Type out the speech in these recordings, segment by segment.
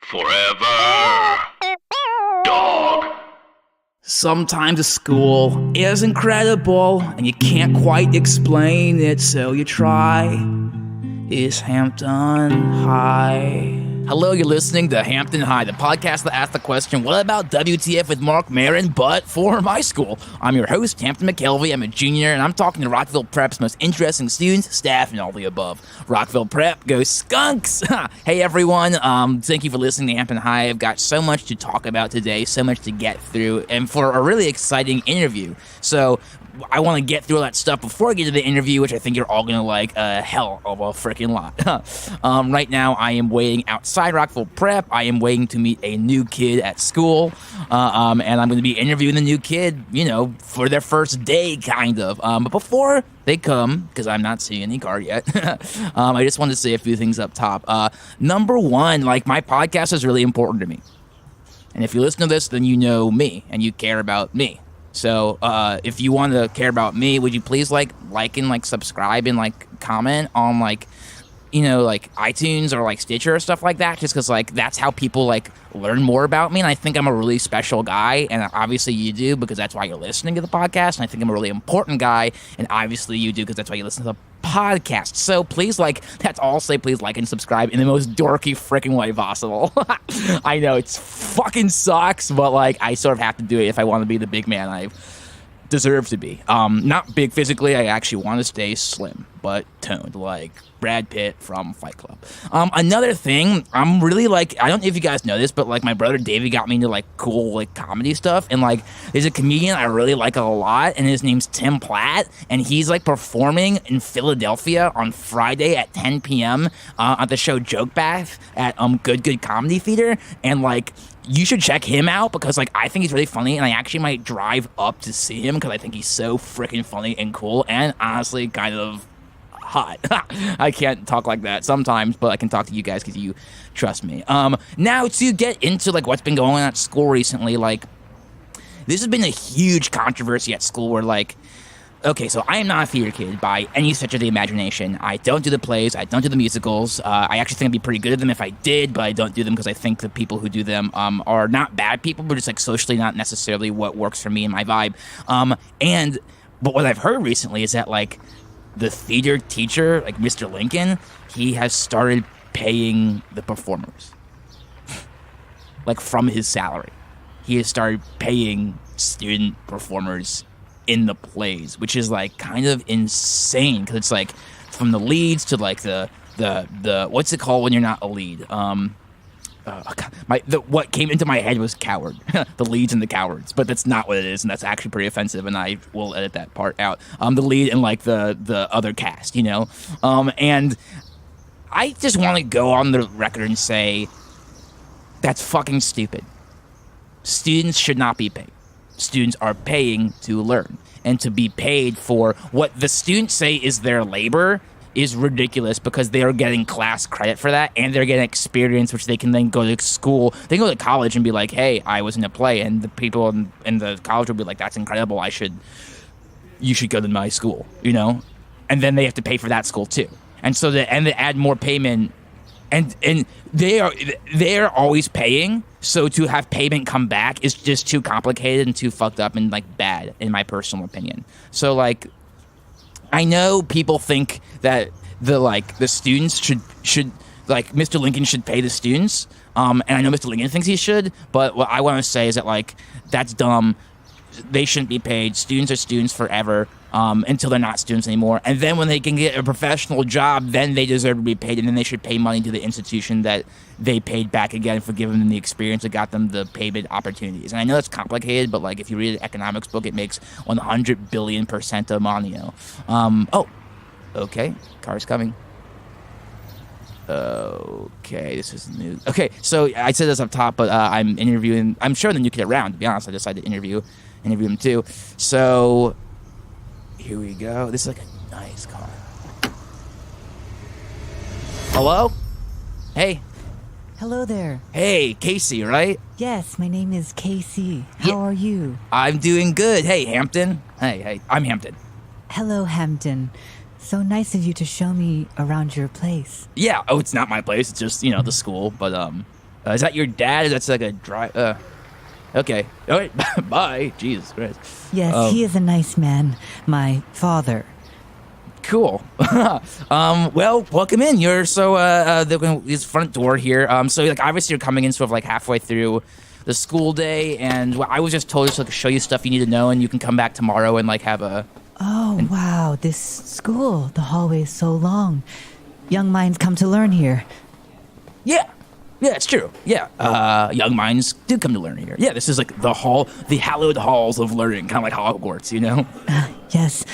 Forever. Dog. Sometimes school is incredible and you can't quite explain it, so you try. Is Hampton High? Hello, you're listening to Hampton High, the podcast that asks the question, what about WTF with Mark Maron, but for my school? I'm your host, Hampton McKelvey. I'm a junior, and I'm talking to Rockville Prep's most interesting students, staff, and all the above. Rockville Prep, go Skunks! Hey, everyone. Thank you for listening to Hampton High. I've got so much to talk about today, so much to get through, and for a really exciting interview. So I want to get through all that stuff before I get to the interview, which I think you're all going to like a hell of a freaking lot. Right now, I am waiting outside Rockville Prep. I am waiting to meet a new kid at school, and I'm going to be interviewing the new kid, for their first day, kind of. But before they come, because I'm not seeing any card yet, I just wanted to say a few things up top. Number one, my podcast is really important to me. And if you listen to this, then you know me, and you care about me. So if you want to care about me, would you please like and subscribe and comment on iTunes or Stitcher or stuff like that, just because that's how people learn more about me. And I think I'm a really special guy, and obviously you do, because that's why you're listening to the podcast. And I think I'm a really important guy, and obviously you do, because that's why you listen to the podcast. So please that's all I'll say. Please like and subscribe in the most dorky freaking way possible. I know it's fucking sucks, but I sort of have to do it if I want to be the big man I deserve to be. Not big physically. I actually want to stay slim, but toned, like Brad Pitt from Fight Club. Another thing, I'm really I don't know if you guys know this, but my brother Davey got me into cool comedy stuff, and there's a comedian I really like a lot, and his name's Tim Platt, and he's performing in Philadelphia on Friday at 10 p.m. At the show Joke Bath at Good Comedy Theater, and you should check him out, because I think he's really funny, and I actually might drive up to see him because I think he's so freaking funny and cool, and honestly kind of hot. I can't talk like that sometimes, but I can talk to you guys because you trust me. Now to get into what's been going on at school recently, this has been a huge controversy at school where okay, so I am not a theater kid by any stretch of the imagination. I don't do the plays. I don't do the musicals. I actually think I'd be pretty good at them if I did, but I don't do them because I think the people who do them are not bad people, but just socially not necessarily what works for me and my vibe. But what I've heard recently is that the theater teacher, Mr. Lincoln, he has started paying the performers from his salary. He has started paying student performers in the plays, which is kind of insane, because it's from the leads to the what's it called when you're not a lead? What came into my head was coward. The leads and the cowards, but that's not what it is, and that's actually pretty offensive, and I will edit that part out. The lead and the other cast, and I just want to go on the record and say that's fucking stupid. Students should not be paid. Students are paying to learn, and to be paid for what the students say is their labor is ridiculous, because they are getting class credit for that, and they're getting experience, which they can then go to school. They can go to college and be like, hey, I was in a play, and the people in the college will be like, that's incredible, you should go to my school, and then they have to pay for that school too. And so they add more payment, and they're always paying. So to have payment come back is just too complicated and too fucked up and bad, in my personal opinion. So I know people think that the students should Mr. Lincoln should pay the students, and I know Mr. Lincoln thinks he should, but what I want to say is that that's dumb. They shouldn't be paid. Students are students forever, until they're not students anymore. And then when they can get a professional job, then they deserve to be paid, and then they should pay money to the institution that they paid back again for giving them the experience that got them the payment opportunities. And I know that's complicated, but if you read an economics book, it makes 100 billion% of money. Oh, okay, car's coming. Okay, this is new. Okay, so I said this up top, but I'm interviewing. I'm sure the new kid around. To be honest, I decided to interview him too. So here we go. This is a nice car. Hello? Hey. Hello there. Hey, Casey, right? Yes, my name is Casey. How are you? I'm doing good. Hey, Hampton. Hey, I'm Hampton. Hello, Hampton. So nice of you to show me around your place. Yeah. Oh, it's not my place. It's just, the school. But Is that your dad? That's like a dry. Okay. All right. Bye. Jesus Christ. Yes, he is a nice man. My father. Cool. Well, welcome in. You're this front door here. So like obviously you're coming in sort of like halfway through the school day, and I was just told to like show you stuff you need to know, and you can come back tomorrow and like have a. Oh, wow. This school. The hallway is so long. Young minds come to learn here. Yeah. Yeah, it's true. Yeah. Young minds do come to learn here. Yeah, this is like the hallowed halls of learning, kind of like Hogwarts, you know? Yes,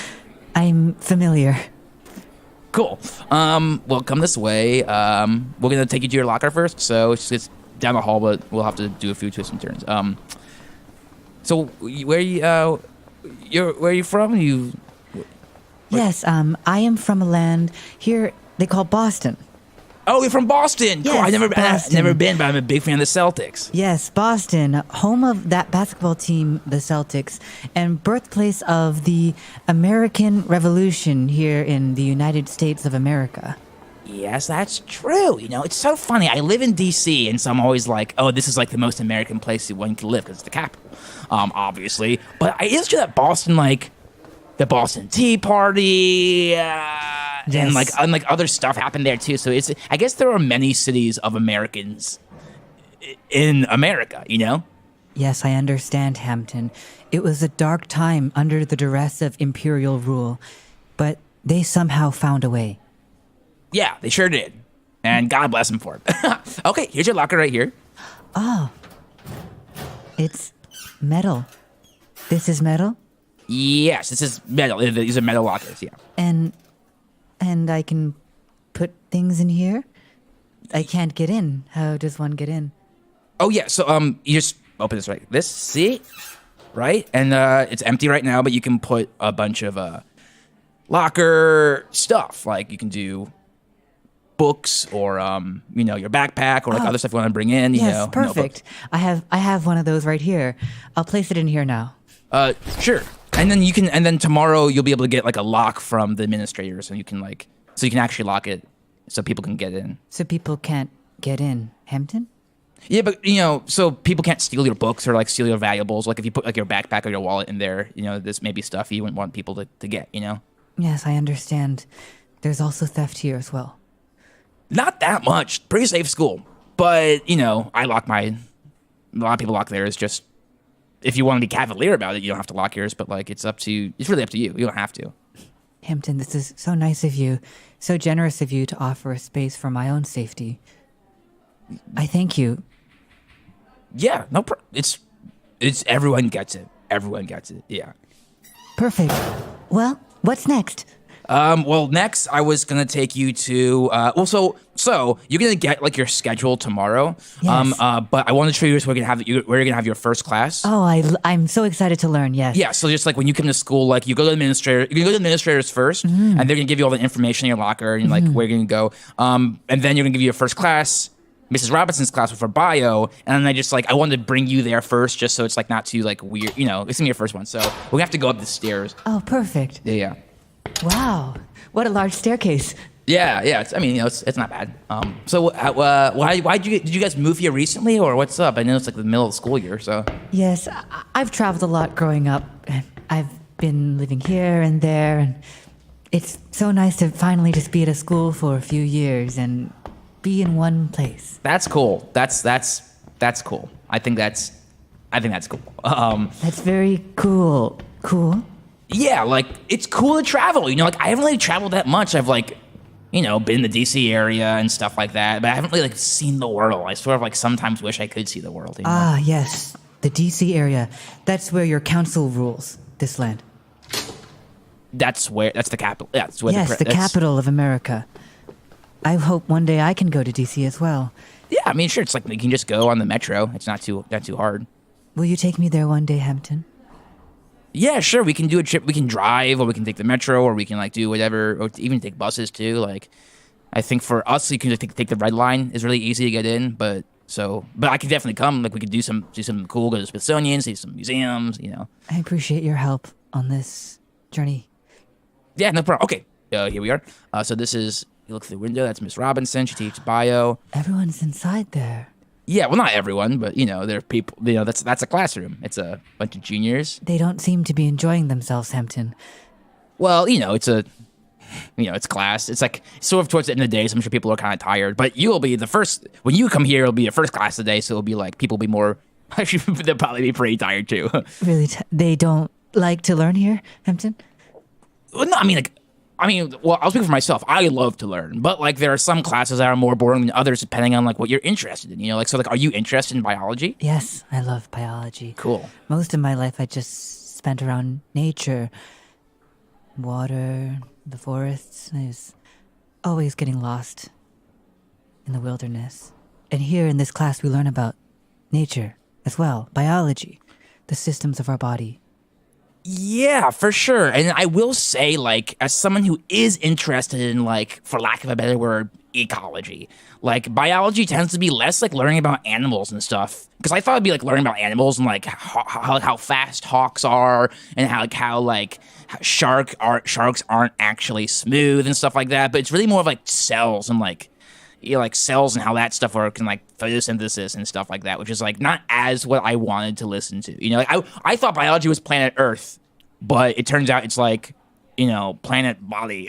I'm familiar. Cool. Well, come this way. We're gonna take you to your locker first, so it's down the hall, but we'll have to do a few twists and turns. So where are you from? Yes, I am from a land here they call Boston. Oh, you're from Boston. Cool. Yes, I've never been, but I'm a big fan of the Celtics. Yes, Boston, home of that basketball team, the Celtics, and birthplace of the American Revolution here in the United States of America. Yes, that's true. You know, it's so funny. I live in D.C., and so I'm always like, oh, this is like the most American place one can live because it's the capital, obviously. But it is true that Boston, like, the Boston Tea Party, and like other stuff happened there too. So I guess there are many cities of Americans in America, you know? Yes, I understand, Hampton. It was a dark time under the duress of imperial rule, but they somehow found a way. Yeah, they sure did. And God bless them for it. Okay, here's your locker right here. Oh, it's metal. This is metal? Yes, this is metal. These are metal lockers, yeah. And I can put things in here? I can't get in. How does one get in? Oh, yeah, so you just open this right. This, see? Right? And it's empty right now, but you can put a bunch of locker stuff. Like you can do books or your backpack or like other stuff you want to bring in. Yes, perfect. Notebooks. I have one of those right here. I'll place it in here now. Sure. And then tomorrow you'll be able to get like a lock from the administrators, and you can actually lock it so people can get in. So people can't get in, Hampton? Yeah, but so people can't steal your books or like steal your valuables. Like if you put like your backpack or your wallet in there, this may be stuff you wouldn't want people to get. Yes, I understand. There's also theft here as well. Not that much. Pretty safe school. But, I lock mine. A lot of people lock theirs. Just if you want to be cavalier about it, you don't have to lock yours. But like it's really up to you. You don't have to. Hampton, this is so nice of you. So generous of you to offer a space for my own safety. I thank you. Yeah, no problem. It's everyone gets it. Everyone gets it. Yeah. Perfect. Well, what's next? Well, next I was gonna take you to. So you're gonna get like your schedule tomorrow. Yes. But I want to show you where you're gonna have your first class. Oh, I'm so excited to learn. Yes. Yeah. So just like when you come to school, like you go to the administrator. You can go to the administrators first, and they're gonna give you all the information in your locker and like where you're gonna go. And then you're gonna give you your first class. Mrs. Robinson's class for bio, and then I wanted to bring you there first, just so it's like not too like weird. It's gonna be your first one, so we're gonna have to go up the stairs. Oh, perfect. Yeah. Wow, what a large staircase. Yeah. It's not bad. So why did you guys move here recently, or what's up? I know it's like the middle of the school year, so. Yes, I've traveled a lot growing up. I've been living here and there, and it's so nice to finally just be at a school for a few years and be in one place. That's cool. That's cool. I think that's cool. That's very cool. Cool? Yeah, like it's cool to travel. I haven't really traveled that much. I've been in the DC area and stuff like that, but I haven't really seen the world. I sort of sometimes wish I could see the world. Ah, yes, the DC area. That's where your council rules this land. That's the capital. Yeah, that's where the capital of America. I hope one day I can go to DC as well. Yeah, sure. It's like you can just go on the metro. It's not too hard. Will you take me there one day, Hampton? Yeah, sure. We can do a trip. We can drive, or we can take the metro, or we can do whatever, or even take buses too. I think for us, you can just take the red line. It's really easy to get in, but I could definitely come. We could do some cool. Go to the Smithsonian, see some museums. I appreciate your help on this journey. Yeah, no problem. Okay, here we are. So this is. You look through the window. That's Miss Robinson. She teaches bio. Everyone's inside there. Yeah, well, not everyone, but there are people. That's a classroom. It's a bunch of juniors. They don't seem to be enjoying themselves, Hampton. Well, it's class. It's like sort of towards the end of the day, so I'm sure people are kind of tired. But you'll be the first when you come here. It'll be your first class of the day, so it'll be like people will be more. Actually, they'll probably be pretty tired too. Really, they don't like to learn here, Hampton? Well, no, well, I'll speak for myself. I love to learn, but like there are some classes that are more boring than others, depending on like what you're interested in. Are you interested in biology? Yes, I love biology. Cool. Most of my life I just spent around nature, water, the forests. I was always getting lost in the wilderness. And here in this class we learn about nature as well, biology, the systems of our body. Yeah, for sure. And I will say, like, as someone who is interested in, like, for lack of a better word, ecology, like, biology tends to be less like learning about animals and stuff. Because I thought it'd be like learning about animals and like how fast hawks are and how sharks aren't actually smooth and stuff like that. But it's really more of like cells and like cells and how that stuff works and like photosynthesis and stuff like that, which is like not as what I wanted to listen to. I thought biology was planet Earth, but it turns out it's like, planet Bali.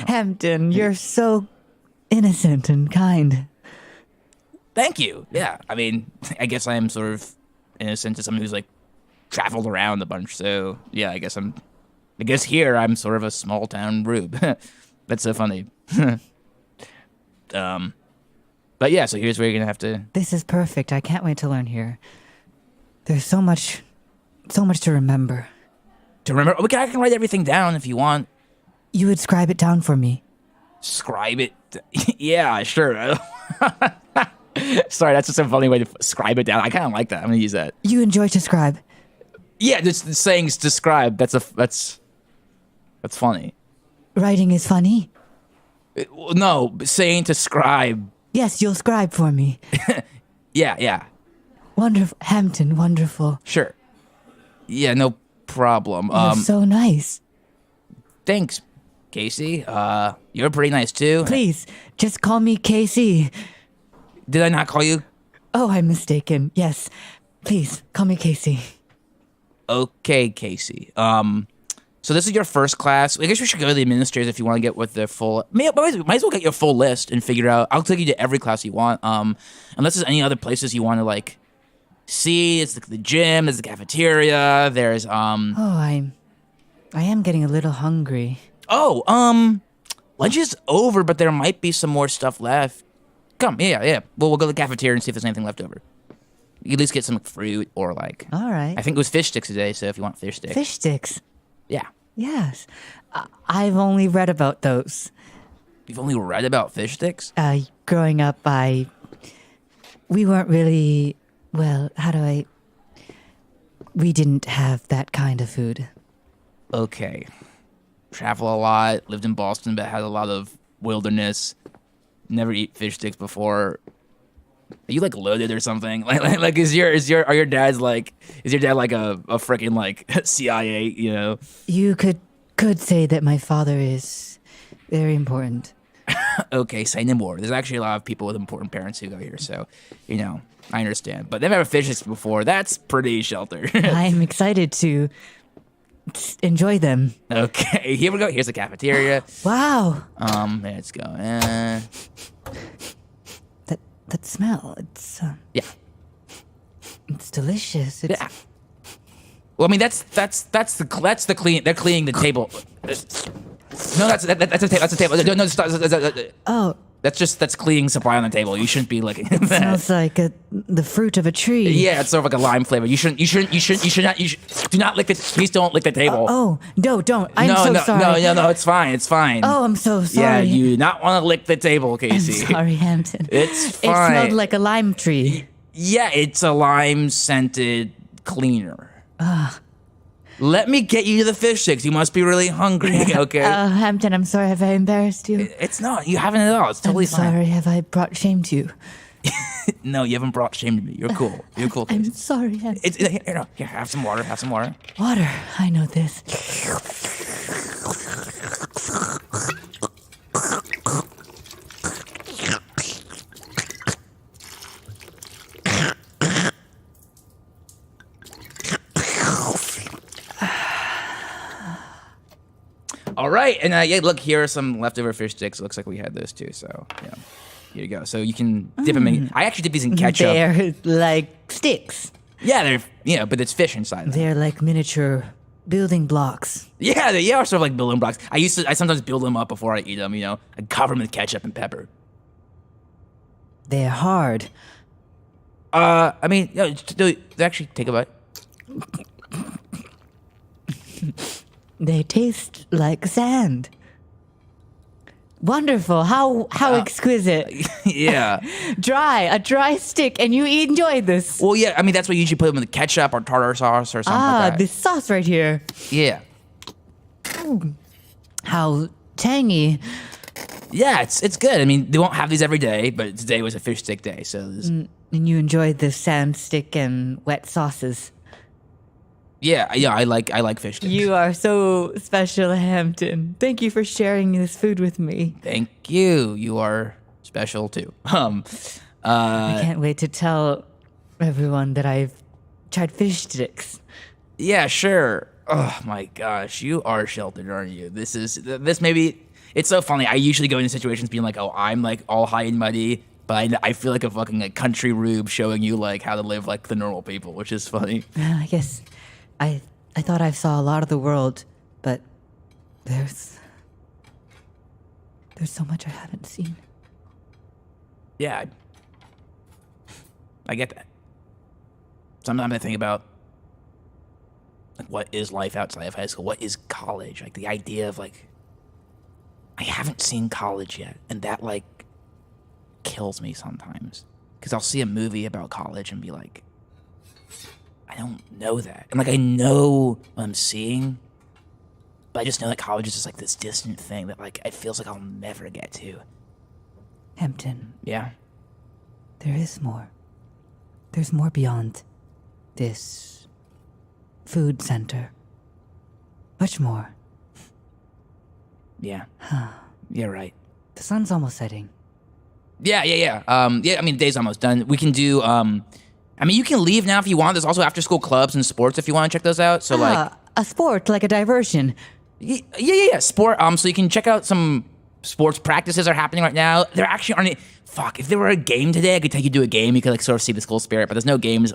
Hampton, you're so innocent and kind. Thank you. Yeah. I guess I am sort of innocent to someone who's like traveled around a bunch. So yeah, I guess here I'm sort of a small town rube. That's so funny. But yeah, so here's where you're gonna have to. This is perfect. I can't wait to learn here. There's so much to remember. Okay, I can write everything down if you want. You would scribe it down for me. Scribe it? Yeah, sure. Sorry, that's just a funny way to scribe it down. I kind of like that. I'm gonna use that. You enjoy to scribe? Yeah, just saying describe. That's funny. Writing is funny? No, saying to scribe. Yes, you'll scribe for me. Yeah. Wonderful. Hampton, wonderful. Sure. Yeah, no problem. You're so nice. Thanks, Casey. You're pretty nice too. Please, just call me Casey. Did I not call you? Oh, I'm mistaken. Yes. Please, call me Casey. Okay, Casey. So this is your first class. I guess we should go to the administrators if you want to get with the full. Might as well get your full list and figure out. I'll take you to every class you want. Unless there's any other places you want to like see. It's the gym. There's the cafeteria. There's Oh, I am getting a little hungry. Oh, lunch is over, but there might be some more stuff left. Come, yeah. We'll go to the cafeteria and see if there's anything left over. You can at least get some fruit or like. All right. I think it was fish sticks today, so if you want fish sticks. Fish sticks. Yeah. Yes. I've only read about those. You've only read about fish sticks? Growing up, we weren't really, well, we didn't have that kind of food. Okay. Travel a lot, lived in Boston, but had a lot of wilderness. Never eat fish sticks before. Are you like loaded or something? Like is your dad like a freaking like CIA, You could say that my father is very important. Okay, say no more. There's actually a lot of people with important parents who go here, so I understand. But they've never fish sticks before. That's pretty sheltered. I'm excited to enjoy them. Okay, here we go. Here's the cafeteria. Wow. Let's go. That smell. It's Yeah. It's delicious. It's, Yeah. Well, that's the clean. They're cleaning the table. No, that's a table. No, stop. Oh, That's cleaning supply on the table. You shouldn't be looking at it that. smells like the fruit of a tree. Yeah, it's sort of like a lime flavor. You should not. Do not lick it. Please don't lick the table. Oh, no, don't. I'm sorry. No, it's fine. It's fine. Oh, I'm so sorry. Yeah, you do not want to lick the table, Casey. I'm sorry, Hampton. It's It fine. smelled like a lime tree. Yeah, it's a lime scented cleaner. Let me get you to the fish sticks. You must be really hungry. Okay. Hampton, I'm sorry. Have I embarrassed you? It's not. You haven't at all. It's totally I'm fine. sorry. Have I brought shame to you? No, you haven't brought shame to me. You're cool. You're cool. I'm Casey. sorry, Hampton. Here, have some water. Have some water. Water. I know this. All right, and yeah, look, here are some leftover fish sticks. Looks like we had those too. So yeah, here you go. So you can dip them in. I actually dip these in ketchup. They're like sticks. Yeah, they're but it's fish inside. Them. They're like miniature building blocks. Yeah, they are sort of like building blocks. I sometimes build them up before I eat them. I cover them with ketchup and pepper. They're hard. I mean, actually take a bite. They taste like sand. Wonderful. How exquisite. Yeah. A dry stick, and you enjoyed this. Well, yeah, I mean, that's why you usually put them with ketchup or tartar sauce or something like that. This sauce right here. Yeah. How tangy. Yeah, it's good. I mean, they won't have these every day, but today was a fish stick day, so this... And you enjoyed the sand stick and wet sauces. Yeah, I like fish sticks. You are so special, Hampton. Thank you for sharing this food with me. Thank you. You are special too. I can't wait to tell everyone that I've tried fish sticks. Yeah, sure. Oh my gosh, you are sheltered, aren't you? This maybe it's so funny. I usually go into situations being like, oh, I'm like all high and muddy, but I feel like a fucking like country rube showing you like how to live like the normal people, which is funny. I guess I thought I saw a lot of the world, but there's so much I haven't seen. Yeah, I get that. Sometimes I think about like what is life outside of high school? What is college? Like the idea of like I haven't seen college yet, and that like kills me sometimes because I'll see a movie about college and be like, I don't know that. And like I know what I'm seeing, but I just know that college is just like this distant thing that like it feels like I'll never get to. Hampton, Yeah. there is more. There's more beyond this food center. Much more. Yeah. Yeah, right. The sun's almost setting. Yeah. Yeah, I mean, the day's almost done. We can do, I mean, you can leave now if you want. There's also after-school clubs and sports if you want to check those out. So, like... a sport, like a diversion. Yeah. Sport, so you can check out some sports practices are happening right now. There actually aren't... Fuck, if there were a game today, I could take you to a game. You could, like, sort of see the school spirit, but there's no games.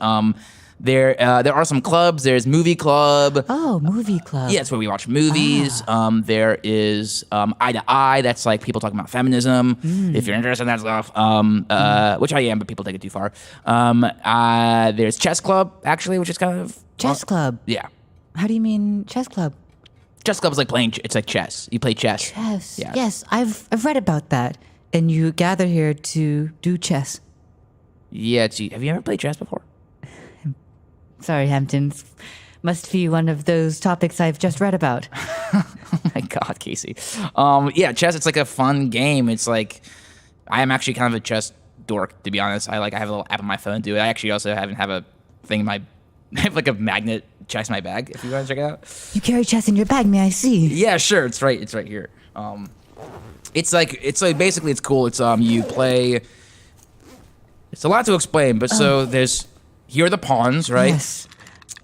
There are some clubs. There's movie club. Oh, movie club. Yeah, it's where we watch movies. There is Eye to Eye. That's like people talking about feminism. If you're interested in that stuff, which I am, but people take it too far. There's chess club, actually, which is kind of Chess club. Yeah, How do you mean chess club? chess club is like playing. It's like chess. You play chess. Chess. Yeah. Yes, I've read about that. And you gather here to do chess. Yeah. Have you ever played chess before? Sorry, Hampton. Must be one of those topics I've just read about. Oh my God, Casey. Yeah, chess. It's like a fun game. It's like I am actually kind of a chess dork, to be honest. I have a little app on my phone to do it. I actually also have a thing in my I have like a magnet chess in my bag. If you want to check it out. You carry chess in your bag, may I see? Yeah, sure. It's right here. It's like basically it's cool. It's you play. It's a lot to explain, but so here are the pawns, right? Yes.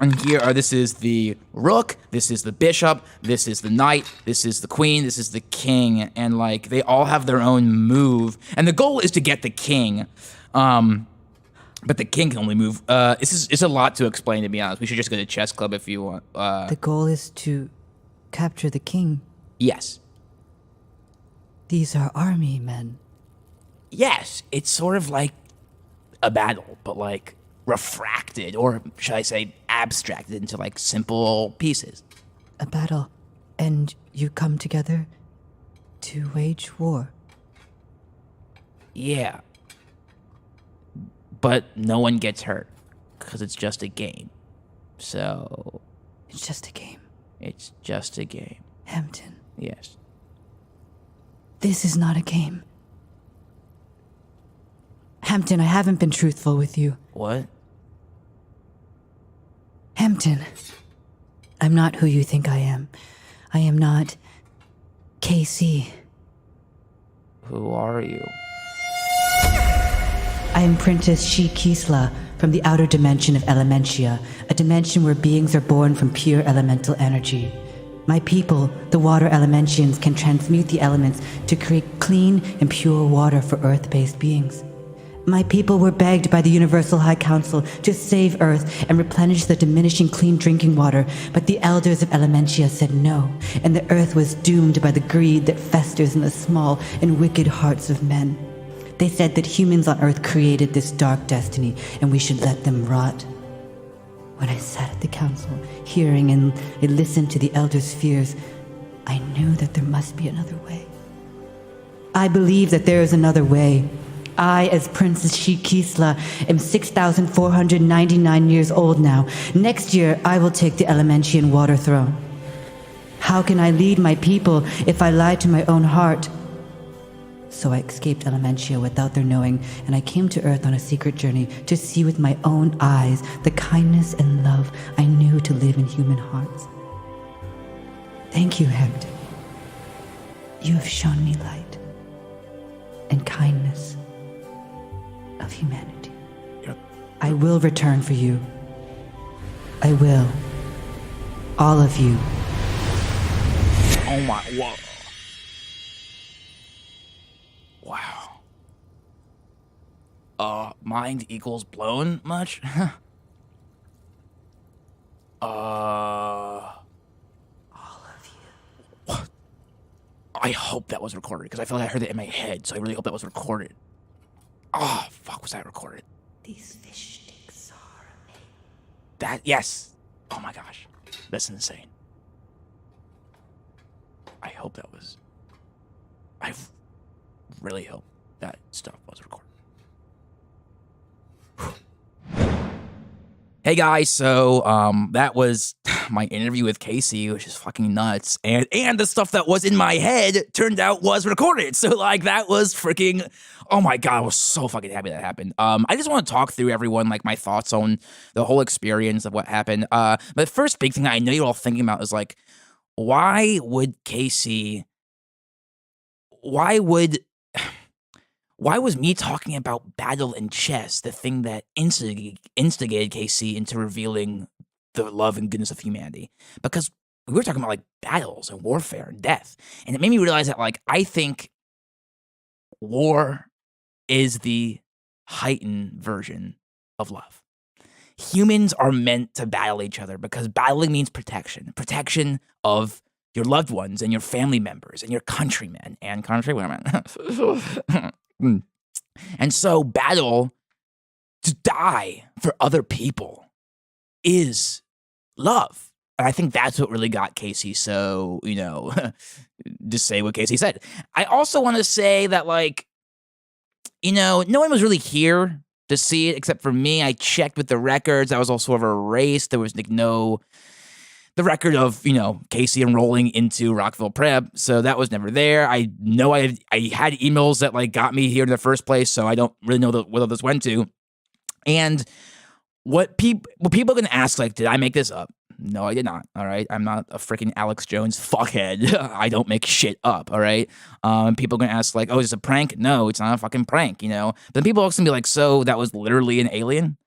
And this is the rook, this is the bishop, this is the knight, this is the queen, this is the king, and like they all have their own move, and the goal is to get the king, but the king can only move. It's a lot to explain, to be honest. We should just go to chess club if you want. The goal is to capture the king. Yes. These are army men. Yes, it's sort of like a battle, but like refracted, or should I say abstracted into like simple pieces. A battle. And you come together to wage war. Yeah. But no one gets hurt because it's just a game. So... It's just a game. It's just a game. Hampton. Yes. This is not a game. Hampton, I haven't been truthful with you. What? Hampton, I'm not who you think I am. I am not KC. Who are you? I am Princess She Kisla from the outer dimension of Elementia, a dimension where beings are born from pure elemental energy. My people, the water elementians, can transmute the elements to create clean and pure water for Earth-based beings. My people were begged by the Universal High Council to save Earth and replenish the diminishing clean drinking water, but the elders of Elementia said no, and the Earth was doomed by the greed that festers in the small and wicked hearts of men. They said that humans on Earth created this dark destiny, and we should let them rot. When I sat at the council, hearing and listened to the elders' fears, I knew that there must be another way. I believe that there is another way. I, as Princess Shikisla, am 6,499 years old now. Next year, I will take the Elementian Water Throne. How can I lead my people if I lie to my own heart? So I escaped Elementia without their knowing, and I came to Earth on a secret journey to see with my own eyes the kindness and love I knew to live in human hearts. Thank you, Hector. You have shown me light and kindness of humanity. Yep. I will return for you. I will. All of you. Oh my, whoa. Wow. Mind equals blown much? All of you. What? I hope that was recorded, because I feel like I heard it in my head, so I really hope that was recorded. Oh, fuck, was that recorded? These fish sticks are amazing. That, yes. Oh my gosh. That's insane. I hope that was... I really hope that stuff was recorded. Hey guys, so that was my interview with Casey, which is fucking nuts, and the stuff that was in my head turned out was recorded. So like that was freaking, oh my god, I was so fucking happy that happened. I just want to talk through everyone like my thoughts on the whole experience of what happened. But the first big thing I know you're all thinking about is like, why was me talking about battle and chess the thing that instigated Casey into revealing the love and goodness of humanity? Because we were talking about like battles and warfare and death. And it made me realize that like I think war is the heightened version of love. Humans are meant to battle each other because battling means protection. Protection of your loved ones and your family members and your countrymen and countrywomen. And so battle, to die for other people, is love. And I think that's what really got Casey so, just say what Casey said. I also want to say that, like, no one was really here to see it except for me. I checked with the records. That was all sort of erased. There was like the record of, Casey enrolling into Rockville Prep, so that was never there. I know I had emails that like got me here in the first place, so I don't really know whether this went to. And what people are going to ask, like, did I make this up? No, I did not, all right? I'm not a freaking Alex Jones fuckhead. I don't make shit up, all right? People are going to ask, like, oh, is this a prank? No, it's not a fucking prank, Then people are also going to be like, so that was literally an alien?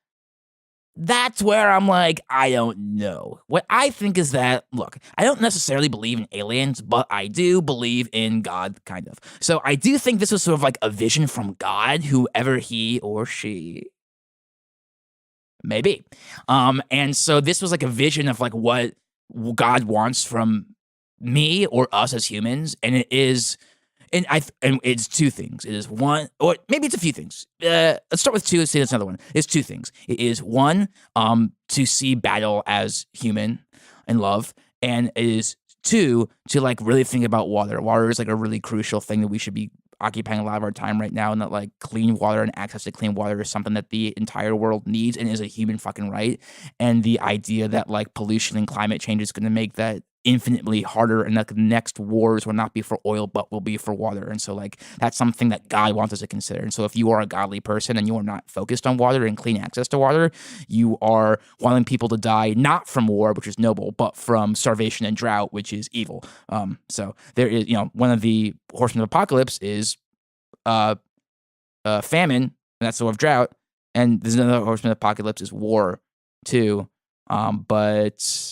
That's where I'm like, I don't know. What I think is that, look, I don't necessarily believe in aliens, but I do believe in God, kind of. So I do think this was sort of like a vision from God, whoever he or she may be. And so this was like a vision of like what God wants from me or us as humans, and it is... And it's two things. It is one, or maybe it's a few things. Let's start with two. Let's say that's another one. It's two things. It is one, to see battle as human and love, and it is two, to like really think about water. Water is like a really crucial thing that we should be occupying a lot of our time right now, and that like clean water and access to clean water is something that the entire world needs and is a human fucking right. And the idea that like pollution and climate change is going to make that infinitely harder, and that the next wars will not be for oil but will be for water. And so like that's something that God wants us to consider. And so if you are a godly person and you are not focused on water and clean access to water, you are wanting people to die not from war, which is noble, but from starvation and drought, which is evil. So there is, one of the horsemen of apocalypse is famine, and that's sort of drought, and there's another horseman of apocalypse is war too. But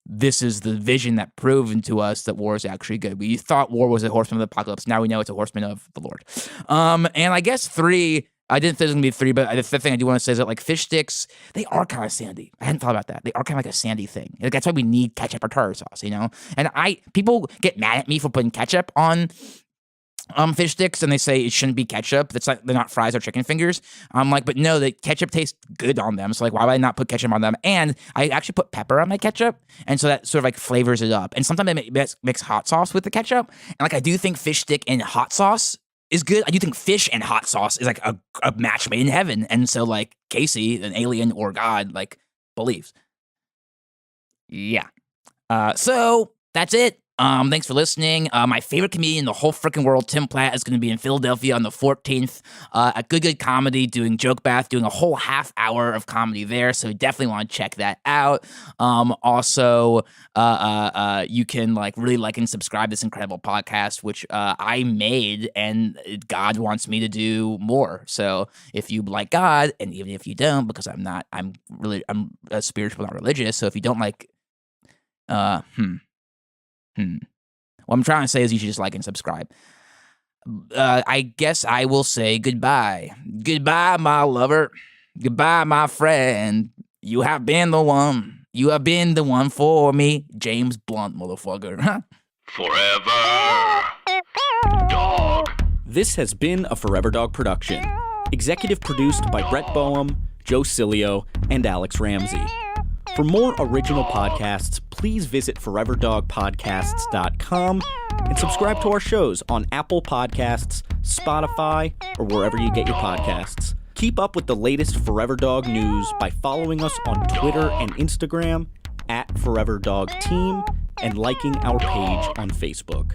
this is the vision that proven to us that war is actually good. We thought war was a horseman of the apocalypse. Now we know it's a horseman of the Lord. And I guess 3, I didn't think it was going to be 3, but the fifth thing I do want to say is that, like, fish sticks, they are kind of sandy. I hadn't thought about that. They are kind of like a sandy thing. Like, that's why we need ketchup or tartar sauce, you know? And people get mad at me for putting ketchup on fish sticks, and they say it shouldn't be ketchup. That's like, they're not fries or chicken fingers. I'm like, but no, the ketchup tastes good on them. So, like, why would I not put ketchup on them? And I actually put pepper on my ketchup, and so that sort of like flavors it up. And sometimes I mix hot sauce with the ketchup. And like, I do think fish stick and hot sauce is good. I do think fish and hot sauce is like a match made in heaven. And so, like, Casey, an alien or God, like, believes. Yeah. So that's it. Thanks for listening. My favorite comedian in the whole freaking world, Tim Platt, is going to be in Philadelphia on the 14th at Good Comedy, doing Joke Bath, doing a whole half hour of comedy there. So you definitely want to check that out. Also, you can like really like and subscribe to this incredible podcast, which I made, and God wants me to do more. So if you like God, and even if you don't, because I'm a spiritual, not religious. So if you don't like, what I'm trying to say is you should just like and subscribe. I guess I will say goodbye. Goodbye, my lover. Goodbye, my friend. You have been the one. You have been the one for me. James Blunt, motherfucker. Forever Dog. This has been a Forever Dog production. Executive produced by Brett Boehm, Joe Cilio, and Alex Ramsey. For more original podcasts, please visit foreverdogpodcasts.com and subscribe to our shows on Apple Podcasts, Spotify, or wherever you get your podcasts. Keep up with the latest Forever Dog news by following us on Twitter and Instagram @ForeverDogTeam and liking our page on Facebook.